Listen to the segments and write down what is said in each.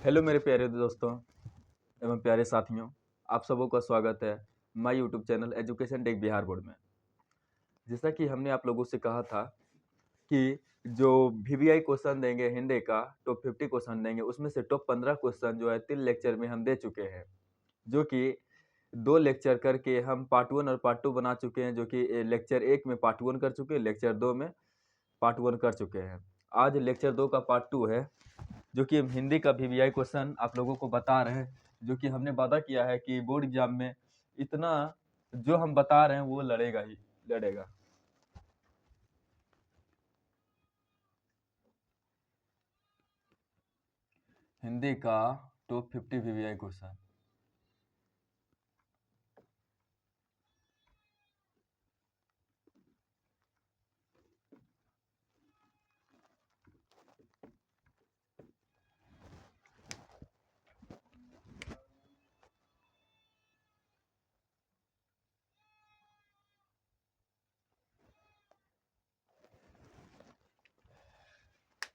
Hello मेरे प्यारे दोस्तों एवं प्यारे साथियों, आप सबों का स्वागत है my YouTube channel education tech Bihar board में। जैसा कि हमने आप लोगों से कहा था कि जो वीवीआई क्वेश्चन देंगे हिंदी का टॉप 50 क्वेश्चन देंगे, उसमें से टॉप 15 क्वेश्चन जो है 3 लेक्चर में हम दे चुके हैं, जो कि 2 लेक्चर करके हम पार्ट 1 और पार्ट 2 बना चुके हैं, जो कि लेक्चर 1 में पार्ट 1 कर चुके हैं, लेक्चर 2 में पार्ट 1 कर चुके हैं। आज लेक्चर 2 का पार्ट 2 है, जो कि हम हिंदी का वीवीआई क्वेश्चन आप लोगों को बता रहे हैं, जो कि हमने वादा किया है कि बोर्ड एग्जाम में इतना जो हम बता रहे हैं वो लड़ेगा ही लड़ेगा। हिंदी का टॉप 50 वीवीआई क्वेश्चन।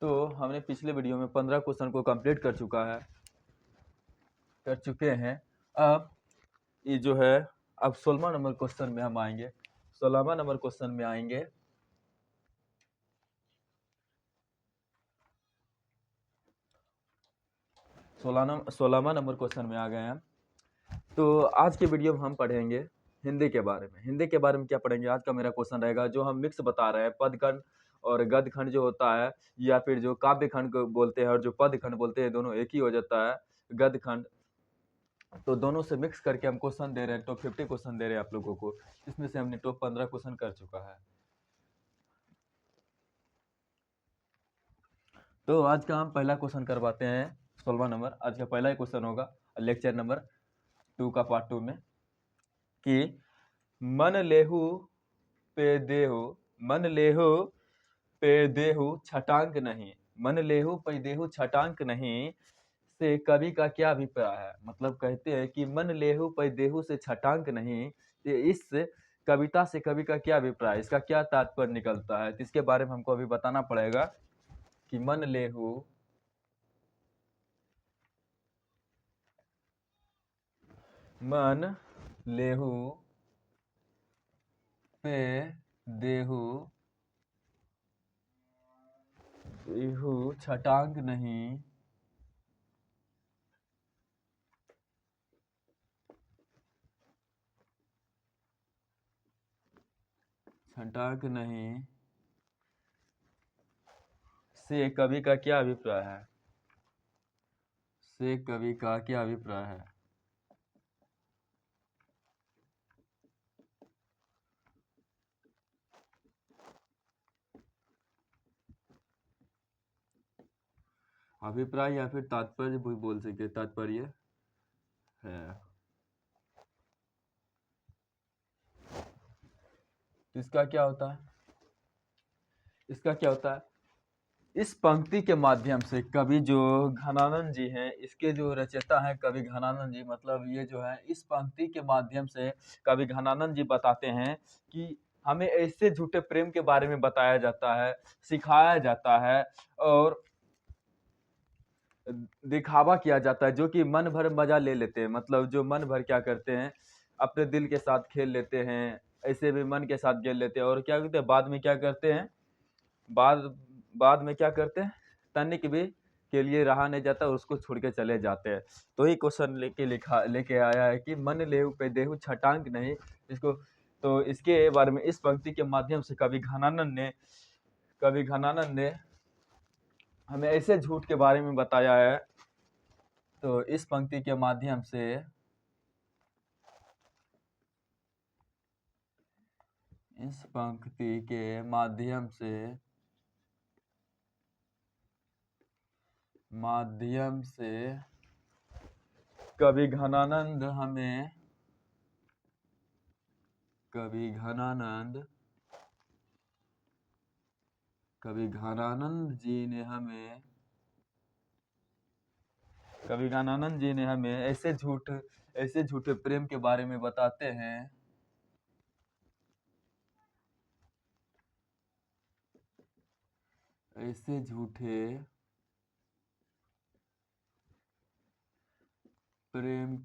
तो हमने पिछले वीडियो में 15 क्वेश्चन को कंप्लीट कर चुके हैं। अब ये जो है, अब 16वां नंबर क्वेश्चन में हम आएंगे। 16वां नंबर क्वेश्चन में आएंगे। 16वां नंबर क्वेश्चन में आ गए हैं। तो आज के वीडियो में हम पढ़ेंगे हिंदी के बारे में। हिंदी के बारे में क्या पढ़ेंगे, आज का मेरा क्वेश्चन रहेगा, जो हम मिक्स बता रहे हैं, पद खंड और गद्य खंड जो होता है, या फिर जो काव्य खंड को बोलते हैं और जो पद खंड बोलते हैं, दोनों एक ही हो जाता है, गद्य खंड। तो दोनों से मिक्स करके हम क्वेश्चन दे रहे हैं, टॉप 50 क्वेश्चन दे रहे हैं आप लोगों को। इसमें से हमने टॉप 15 क्वेश्चन कर चुका है। तो आज का हम पहला क्वेश्चन करवाते हैं। 16वां नंबर आज का पहला ही क्वेश्चन होगा लेक्चर नंबर 2 का पार्ट 2 में, कि मन लेहु पे देहु, मन लेहु पे देहु छटांक नहीं, मन लेहु पे देहु छटांक नहीं से कवि का क्या अभिप्राय है। मतलब कहते हैं कि मन लेहु पे देहु से छटांक नहीं, ये इस कविता से कवि का क्या अभिप्राय है, इसका क्या तात्पर्य निकलता है। तो इसके बारे में हमको अभी बताना पड़ेगा कि मन लेहु पे देहु देहु छटांक नहीं, छटांक नहीं से कवि का क्या अभिप्राय है, से कवि का क्या अभिप्राय है। अभिप्राय या फिर तात्पर्य भी बोल सकते, तात्पर्य है। तो इसका क्या होता है, इसका क्या होता है, इस पंक्ति के माध्यम से कवि जो घनानंद जी हैं, इसके जो रचयिता हैं कवि घनानंद जी, मतलब ये जो है इस पंक्ति के माध्यम से कवि घनानंद जी बताते हैं कि हमें ऐसे झूठे प्रेम के बारे में बताया जाता है, सिखाया जाता है और दिखावा किया जाता है, जो कि मन भर मजा ले लेते हैं। मतलब जो मन भर क्या करते हैं, अपने दिल के साथ खेल लेते हैं, ऐसे भी मन के साथ खेल लेते हैं, और क्या करते हैं बाद में क्या करते हैं, बाद बाद में क्या करते हैं, तनिक भी के लिए रहा नहीं जाता, उसको छोड़ के चले जाते हैं। तो ही क्वेश्चन लेके आया है कि मन लेहु पे देहु छटांक नहीं, इसको। तो इसके बारे में इस पंक्ति के माध्यम से कवि घनानंद ने हमें ऐसे झूठ के बारे में बताया है। तो इस पंक्ति के माध्यम से इस पंक्ति के माध्यम से कवि घनानंद हमें कवि घनानंद कवि घनानंद जी ने हमें कवि घनानंद जी ने हमें ऐसे झूठे प्रेम के बारे में बताते हैं, ऐसे झूठे प्रेम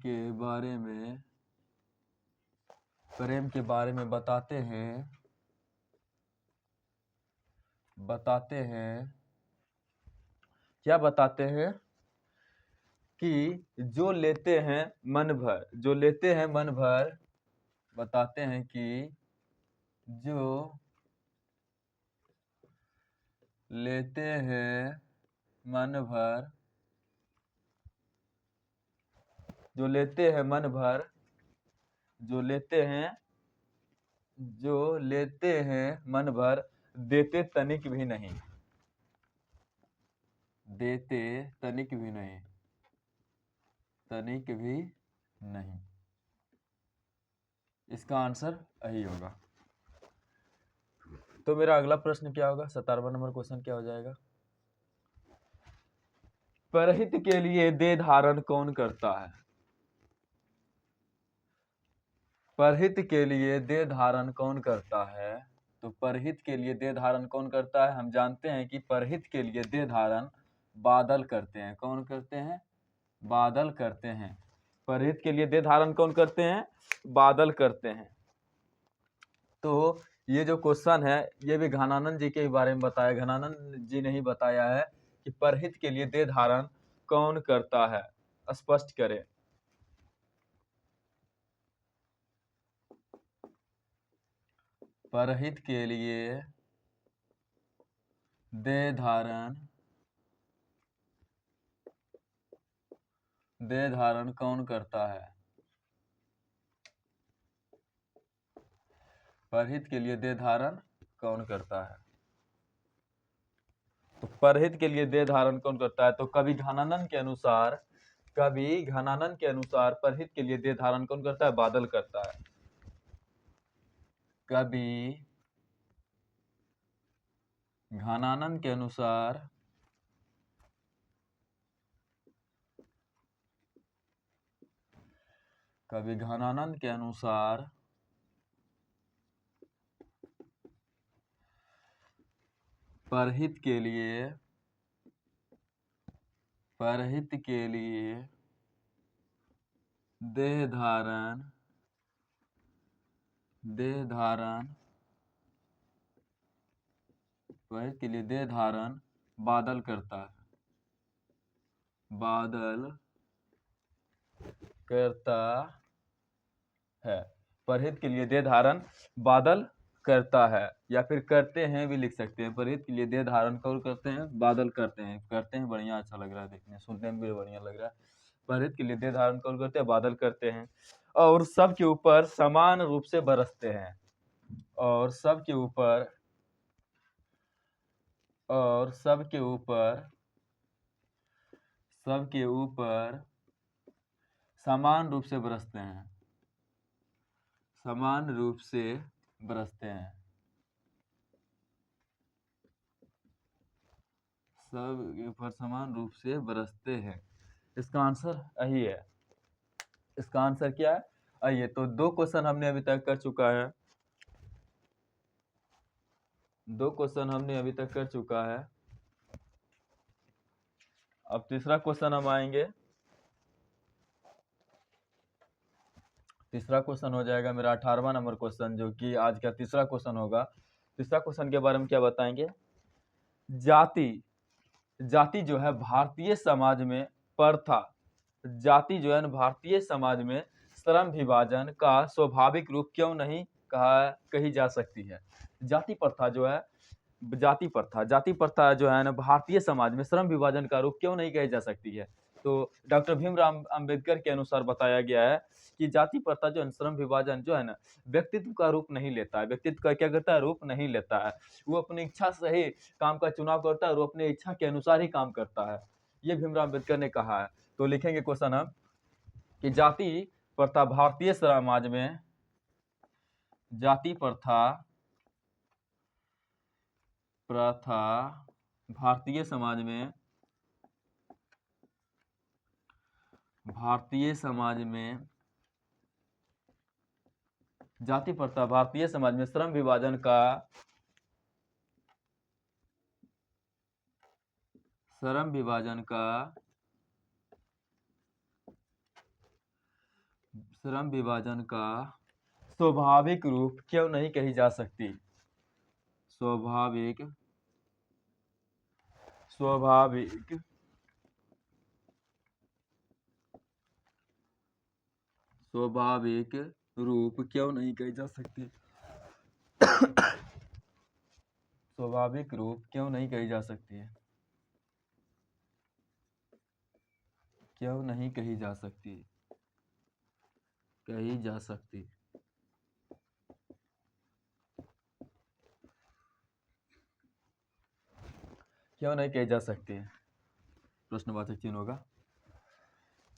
के बारे में बताते हैं क्या बताते हैं कि जो लेते हैं मन भर बताते हैं कि जो लेते हैं मन भर जो लेते हैं मन भर देते तनिक भी नहीं इसका आंसर यही होगा। तो मेरा अगला प्रश्न क्या होगा, 17वां नंबर क्वेश्चन क्या हो जाएगा। परहित के लिए देह धारण कौन करता है। परहित के लिए देह धारण कौन करता है। तो परहित के लिए देह धारण कौन करता है। हम जानते हैं कि परहित के लिए देह धारण बादल करते हैं। कौन करते हैं, बादल करते हैं। परहित के लिए देह धारण कौन करते हैं, बादल करते हैं। तो ये जो क्वेश्चन है ये भी घनानंद जी के बारे में बताया। घनानंद जी ने ही बताया है कि परहित के लिए देह धारण कौन करता है, स्पष्ट करें। परहित के लिए देह धारण कौन करता है। परहित के लिए देह धारण कौन करता है। तो परहित के लिए देह धारण कौन करता है। तो कवि घनानंद के अनुसार परहित के लिए देह धारण कौन करता है, बादल करता है। कवि घनानंद के अनुसार परहित के लिए देह धारण परहित के लिए देह धारण बादल करता है। परहित के लिए देह धारण बादल करता है, या फिर करते हैं भी लिख सकते हैं। परहित के लिए देह धारण कौन करते हैं, बादल करते हैं। बढ़िया, अच्छा लग रहा है देखने, सुनने में भी बढ़िया लग रहा है। परहित के लिए देह धारण कौन करते हैं, बादल करते हैं। और सबके ऊपर समान रूप से बरसते हैं। और सबके ऊपर समान रूप से बरसते हैं। सबके ऊपर समान रूप से बरसते हैं। इसका आंसर यही है। इसका आंसर क्या है, आइए। तो 2 क्वेश्चन हमने अभी तक कर चुका है। 2 क्वेश्चन हमने अभी तक कर चुका है। अब तीसरा क्वेश्चन हम आएंगे। तीसरा क्वेश्चन हो जाएगा मेरा 18वां नंबर क्वेश्चन, जो कि आज का तीसरा क्वेश्चन होगा। तीसरा क्वेश्चन के बारे में क्या बताएंगे। जाति जो है भारतीय समाज में प्रथा, जाति जो है भारतीय समाज में श्रम विभाजन का स्वाभाविक रूप क्यों नहीं कही जा सकती है। जाति प्रथा जो है ना भारतीय समाज में श्रम विभाजन का रूप क्यों नहीं कही जा सकती है। तो डॉक्टर भीमराव अंबेडकर के अनुसार बताया गया है कि जाति प्रथा जो है श्रम विभाजन जो है ना व्यक्तित्व का रूप नहीं लेता है। व्यक्तित्व का क्या करता है, रूप नहीं लेता है। वो अपनी इच्छा से ही काम का चुनाव करता है और वो अपनी इच्छा के अनुसार ही काम करता है। ये भीमराव अंबेडकर ने कहा है। तो लिखेंगे क्वेश्चन हम कि जाति प्रथा भारतीय समाज में, जाति प्रथा भारतीय समाज में जाति प्रथा भारतीय समाज में श्रम विभाजन का श्रम विभाजन का स्वाभाविक रूप क्यों नहीं कही जा सकती? स्वाभाविक स्वाभाविक स्वाभाविक रूप क्यों नहीं कही जा सकती? स्वाभाविक रूप क्यों नहीं कही जा सकती है? क्यों नहीं कही जा सकती? कही जा सकती। क्यों नहीं कही जा सकती? प्रश्नवाचक चिन्ह होगा।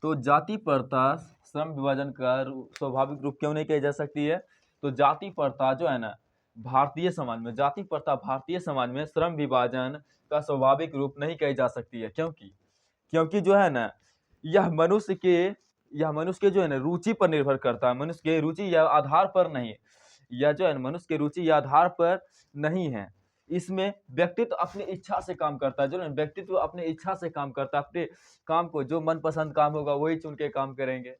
तो जाति प्रथा श्रम विभाजन का स्वाभाविक रूप क्यों नहीं कही जा सकती है? तो जाति प्रथा जो है ना, भारतीय समाज में जाति प्रथा भारतीय समाज में श्रम विभाजन का स्वाभाविक रूप नहीं कही जा सकती है। क्योंकि जो है ना, यह मनुष्य के जो है ना रुचि पर निर्भर करता है। मनुष्य के रुचि या आधार पर नहीं, यह जो है मनुष्य के रुचि या आधार पर नहीं है। इसमें व्यक्तित्व अपनी इच्छा से काम करता है। जो है व्यक्तित्व अपनी इच्छा से काम करता है। अपने काम को, जो मनपसंद काम होगा वही चुन के काम करेंगे,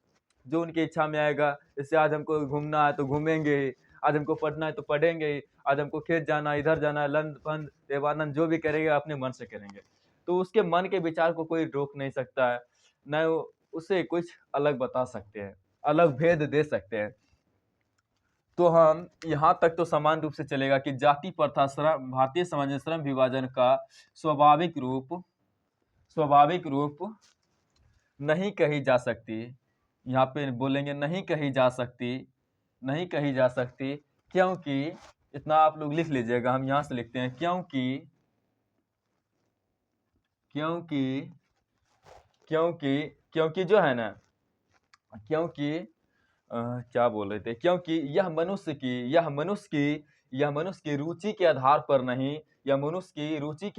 जो उनकी इच्छा में आएगा। जैसे आज हमको घूमना है तो घूमेंगे ही, आज हमको पढ़ना है तो पढ़ेंगे ही, आज हमको खेत जाना है, इधर जाना है, लंद फंद देवानंद जो भी करेंगे अपने मन से करेंगे। तो उसके मन के विचार को कोई रोक नहीं सकता है, न उसे कुछ अलग बता सकते हैं, अलग भेद दे सकते हैं। तो हम यहाँ तक तो समान रूप से चलेगा कि जाति प्रथा श्रम भारतीय समाज में श्रम विभाजन का स्वाभाविक रूप नहीं कही जा सकती। यहाँ पे बोलेंगे नहीं कही जा सकती, क्योंकि इतना आप लोग लिख लीजिएगा। हम यहाँ से लिखते हैं क्योंकि जो है ना, क्या बोल रहे थे, क्योंकि यह मनुष्य की रुचि के आधार पर नहीं, क्योंकि यह मनुष्य के रुचि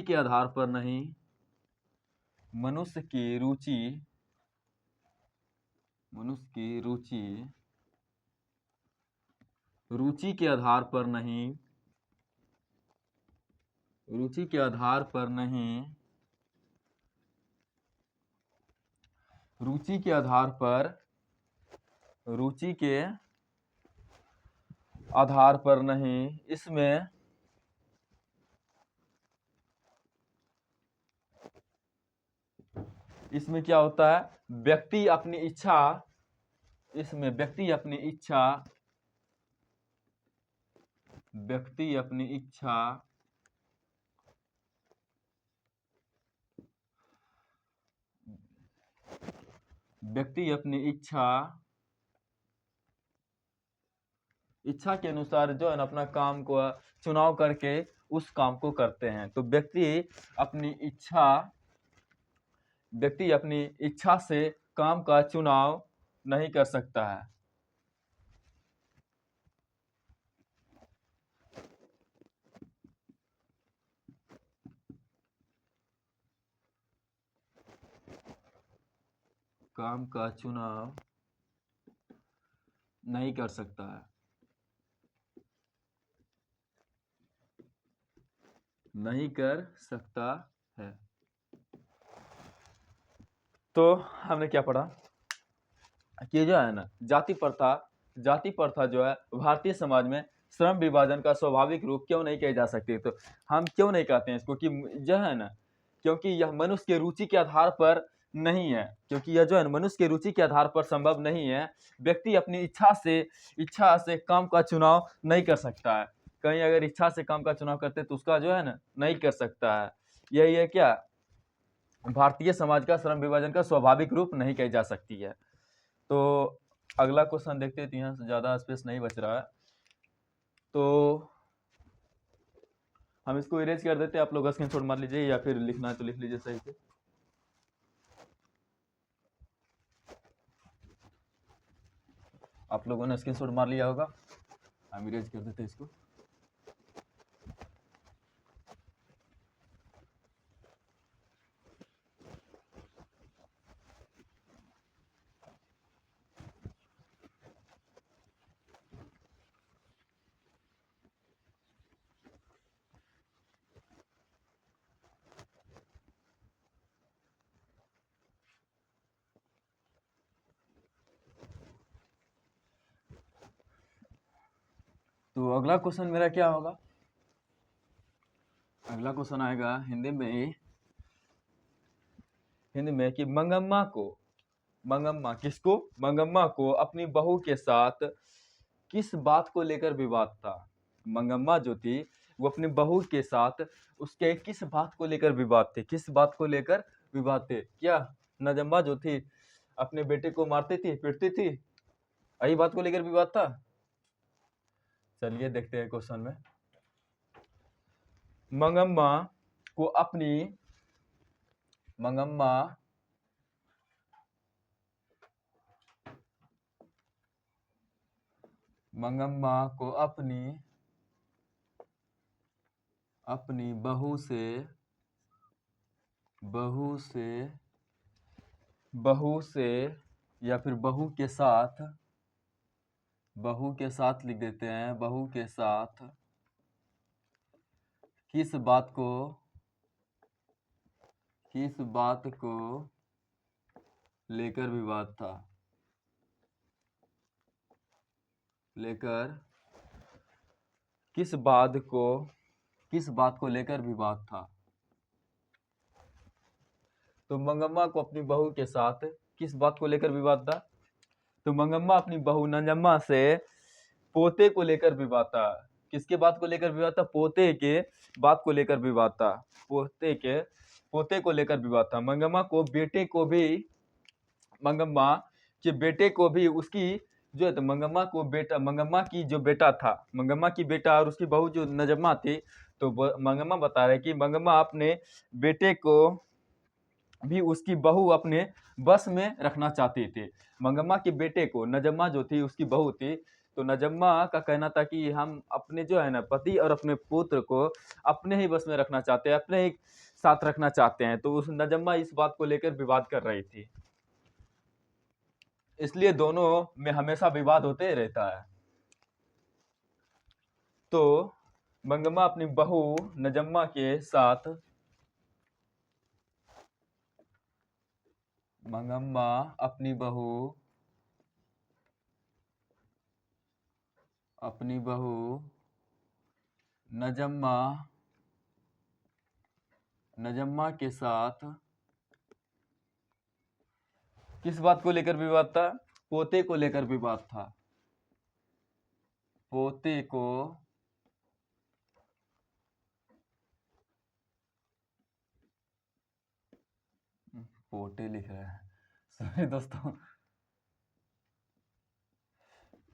के आधार पर नहीं, मनुष्य की रुचि के आधार पर नहीं, इसमें क्या होता है, व्यक्ति अपनी इच्छा इच्छा के अनुसार जो है ना अपना काम को चुनाव करके उस काम को करते हैं। तो व्यक्ति अपनी इच्छा से काम का चुनाव नहीं कर सकता है। काम का चुनाव नहीं कर सकता है, तो हमने क्या पढ़ा कि जो है ना जाति प्रथा जो है भारतीय समाज में श्रम विभाजन का स्वाभाविक रूप क्यों नहीं कही जा सकती। तो हम क्यों नहीं कहते हैं इसको कि जो है ना, क्योंकि यह मनुष्य के रुचि के आधार पर नहीं है, क्योंकि यह जो है मनुष्य के रुचि के आधार पर संभव नहीं है। व्यक्ति अपनी इच्छा से काम का चुनाव नहीं कर सकता है। कहीं अगर इच्छा से काम का चुनाव करते तो उसका जो है ना नहीं कर सकता है। यही है क्या, भारतीय समाज का श्रम विभाजन का स्वाभाविक रूप नहीं कही जा सकती है। तो अगला क्वेश्चन देखते हैं, तो यहाँ से ज़्यादा स्पेस नहीं बच रहा है, तो हम इसको इरेज कर देते हैं। आप लोग स्क्रीनशॉट मार लीजिए या फिर लिखना है तो लिख लीजिए सही से। आप लोगों ने स्क्रीनशॉट मार लिया होगा, हम इरेज कर देते हैं इसको। तो अगला क्वेश्चन मेरा क्या होगा? अगला क्वेश्चन आएगा हिंदी में कि मंगम्मा को अपनी बहू के साथ किस बात को लेकर विवाद था? मंगम्मा जो थी वो अपनी बहू के साथ उसके किस बात को लेकर विवाद थे? किस बात को लेकर विवाद थे? क्या नजम्मा जो थी अपने बेटे को मारती थी, पीटती थी? यही बात को लेकर विवाद था। चलिए देखते हैं क्वेश्चन में। मंगम्मा को अपनी मंगम्मा मंगम्मा को अपनी बहू से या फिर बहू के साथ लिख देते हैं, बहू के साथ किस बात को लेकर विवाद था? किस बात को लेकर विवाद था? तो मंगम्मा को अपनी बहू के साथ किस बात को लेकर विवाद था? तो मंगम्मा अपनी बहू नंजम्मा से पोते को लेकर विवाद था। किसके बात को लेकर विवाद था? पोते के बात को लेकर विवाद था। पोते को लेकर विवाद था। मंगम्मा के बेटे को भी उसकी जो है, तो मंगम्मा की जो बेटा था, मंगम्मा की बेटा और उसकी बहू जो नजम्मा थी, तो मंगम्मा बता रहे कि मंगम्मा अपने बेटे को भी उसकी बहू अपने बस में रखना चाहती थी। मंगम्मा के बेटे को, नजम्मा जो थी उसकी बहू थी, तो नजम्मा का कहना था कि हम अपने जो है ना पति और अपने पुत्र को अपने ही बस में रखना चाहते हैं, अपने ही साथ रखना चाहते हैं। तो उस नजम्मा इस बात को लेकर विवाद कर रही थी, इसलिए दोनों में हमेशा विवाद होते रहता है। तो मंगम्मा अपनी बहू नजम्मा के साथ मंगम्मा अपनी बहू नजम्मा के साथ किस बात को लेकर विवाद था? पोते को लेकर विवाद था। पोते लिख रहे हैं, सॉरी दोस्तों।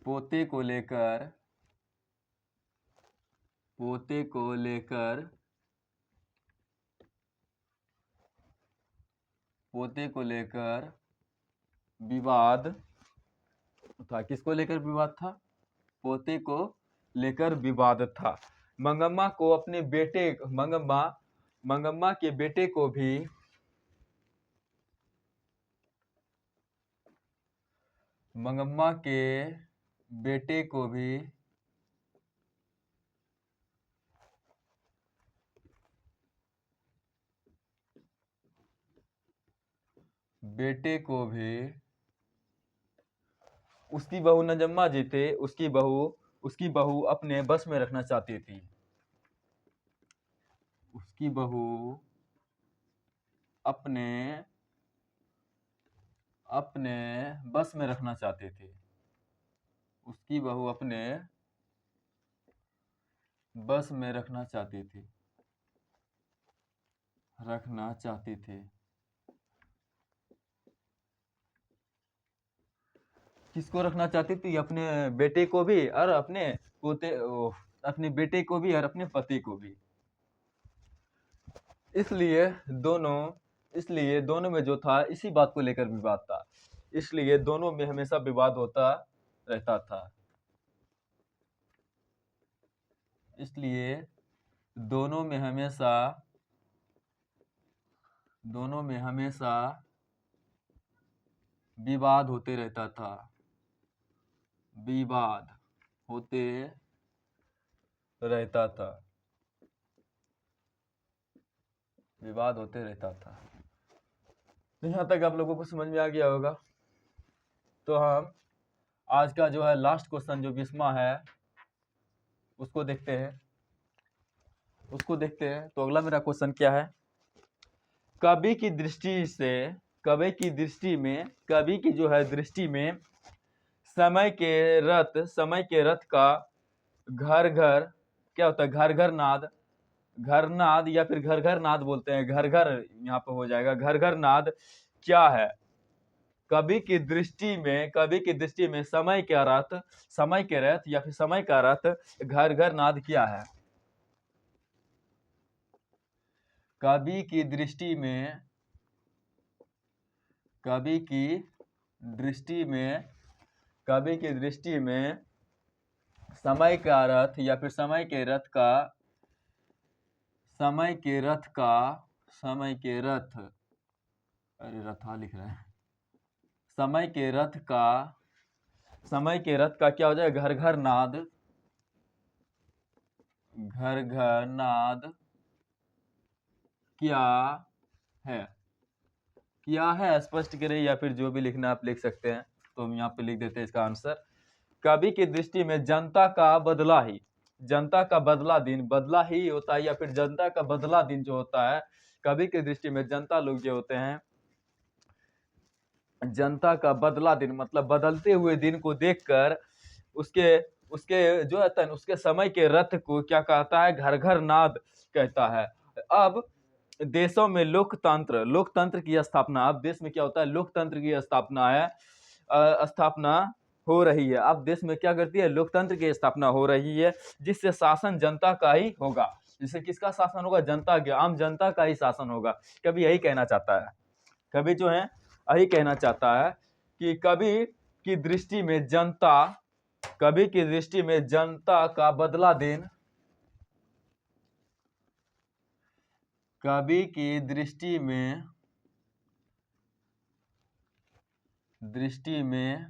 पोते को लेकर विवाद था। किसको लेकर विवाद था? पोते को लेकर विवाद था। मंगम्मा के बेटे को भी उसकी बहू नजम्मा जी थे, उसकी बहू अपने बस में रखना चाहती थी। उसकी बहू अपने बस में रखना चाहती थी। उसकी बहू अपने बस में रखना चाहती थी। किसको रखना चाहती थी? अपने बेटे को भी और अपने बेटे को भी और अपने पति को भी। इसलिए दोनों में जो था इसी बात को लेकर विवाद था। इसलिए दोनों में हमेशा विवाद होता रहता था। इसलिए दोनों में हमेशा विवाद होते रहता था। विवाद होते रहता था। विवाद होते रहता था। तो यहाँ तक आप लोगों को समझ में आ गया होगा। तो हम आज का जो है लास्ट क्वेश्चन जो 20वां है, उसको देखते हैं, उसको देखते हैं। तो अगला मेरा क्वेश्चन क्या है, कवि की दृष्टि से, कवि की दृष्टि में, कवि की जो है दृष्टि में समय के रथ का घर घर क्या होता है, घर घर नाद, घर नाद या फिर घर घर नाद बोलते हैं, घर घर यहाँ पे हो जाएगा, घर घर नाद क्या है। कवि की दृष्टि में, कवि की दृष्टि में समय के रथ, समय के रथ या फिर समय का रथ घर घर नाद क्या है। कवि की दृष्टि में, कवि की दृष्टि में, कवि की दृष्टि में समय का रथ या फिर समय के रथ का, समय के रथ का, समय के रथ, अरे रथा लिख रहा है, समय के रथ का, समय के रथ का क्या हो जाएगा, घर घर नाद, घर घर नाद क्या है, क्या है स्पष्ट करें या फिर जो भी लिखना आप लिख सकते हैं। तो हम यहाँ पे लिख देते हैं इसका आंसर, कवि की दृष्टि में जनता का बदला ही, जनता का बदला दिन, बदला ही होता है या फिर जनता का बदला दिन जो होता है, कवि की दृष्टि में जनता लोग जो होते हैं, जनता का बदला दिन मतलब बदलते हुए दिन को देखकर उसके उसके जो होता है उसके समय के रथ को क्या कहता है, घर घर नाद कहता है। अब देशों में लोकतंत्र, लोकतंत्र की स्थापना, अब देश में क्या होता है, लोकतंत्र की स्थापना है, स्थापना हो रही है। अब देश में क्या करती है, लोकतंत्र की स्थापना हो रही है, जिससे शासन जनता का ही होगा। जिससे किसका शासन होगा, जनता के, आम जनता का ही शासन होगा। कभी यही कहना चाहता है, कभी जो है यही कहना चाहता है कि कवि की दृष्टि में जनता, कवि की दृष्टि में जनता का बदला दिन, कवि की दृष्टि में, दृष्टि में,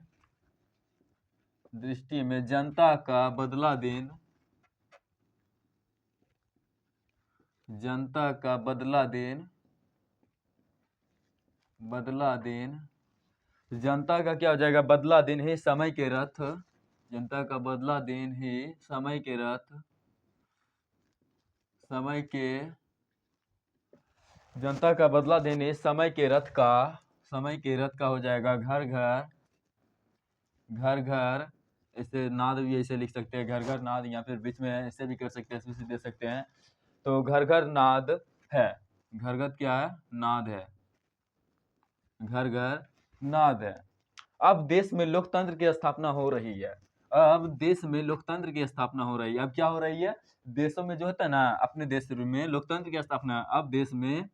दृष्टि में जनता का बदला दिन, जनता का बदला दिन, बदला दिन, जनता का क्या हो जाएगा, बदला दिन ही समय के रथ, जनता का बदला दिन ही समय के रथ, समय के, जनता का बदला दिन ही समय के रथ का, समय के रथ का हो जाएगा घर घर, घर घर, ऐसे नाद भी ऐसे लिख सकते हैं, घर घर नाद, या फिर बीच में ऐसे भी कर सकते हैं, ऐसे भी दे सकते हैं। तो घर घर नाद है, घर घर क्या है, नाद है, घर घर नाद है। अब देश में लोकतंत्र की स्थापना हो रही है, अब देश में लोकतंत्र की स्थापना हो रही है। अब क्या हो रही है, देशों में जो होता है ना, अपने देश में लोकतंत्र की स्थापना, अब देश में,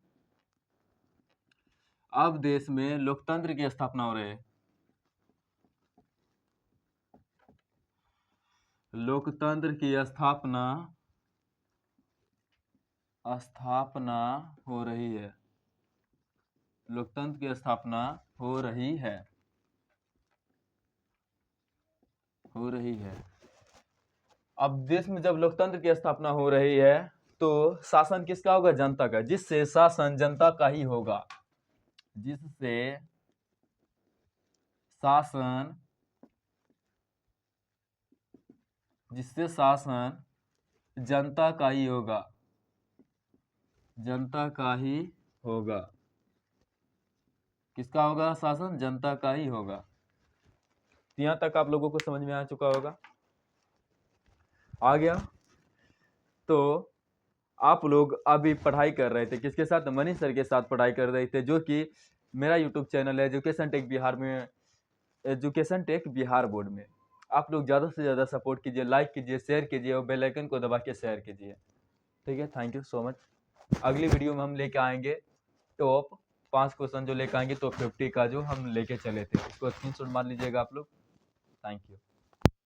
अब देश में लोकतंत्र की स्थापना हो रही है, लोकतंत्र की स्थापना, स्थापना हो रही है, लोकतंत्र की स्थापना हो रही है, हो रही है। अब देश में जब लोकतंत्र की स्थापना हो रही है तो शासन किसका होगा, जनता का, जिससे शासन जनता का ही होगा, जिससे शासन, जिससे शासन जनता का ही होगा, जनता का ही होगा, किसका होगा, शासन जनता का ही होगा। यहां तक आप लोगों को समझ में आ चुका होगा, आ गया। तो आप लोग अभी पढ़ाई कर रहे थे किसके साथ, मनीष सर के साथ पढ़ाई कर रहे थे, जो कि मेरा यूट्यूब चैनल है एजुकेशन टेक बिहार में, एजुकेशन टेक बिहार बोर्ड में। आप लोग ज़्यादा से ज़्यादा सपोर्ट कीजिए, लाइक कीजिए, शेयर कीजिए और बेल आइकन को दबा के शेयर कीजिए। ठीक है, थैंक यू सो मच। अगली वीडियो में हम लेके आएंगे टॉप 5 क्वेश्चन जो लेके आएंगे, टॉप 50 का जो हम लेके चले थे, उसको स्क्रीनशॉट मार लीजिएगा आप लोग। Thank you.